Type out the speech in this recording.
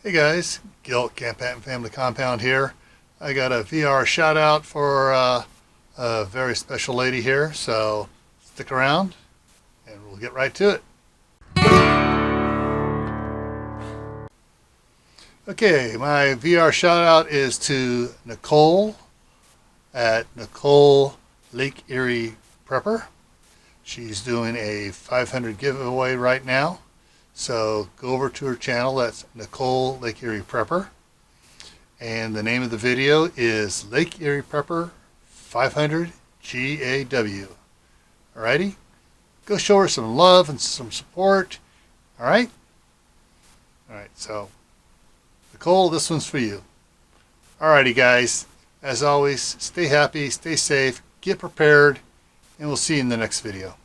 Hey guys, Gil at Camp Patton Family Compound here. I got a VR shout out for a very special lady here, so stick around and we'll get right to it. Okay, my VR shout out is to Nichole at Nichole Lake Erie Prepper. She's doing a 500 giveaway right now. So go over to her channel, that's Nichole Lake Erie Prepper. And the name of the video is Lake Erie Prepper 500 GAW. Alrighty? Go show her some love and some support. Alright? Alright, so Nichole, this one's for you. Alrighty guys, as always, stay happy, stay safe, get prepared, and we'll see you in the next video.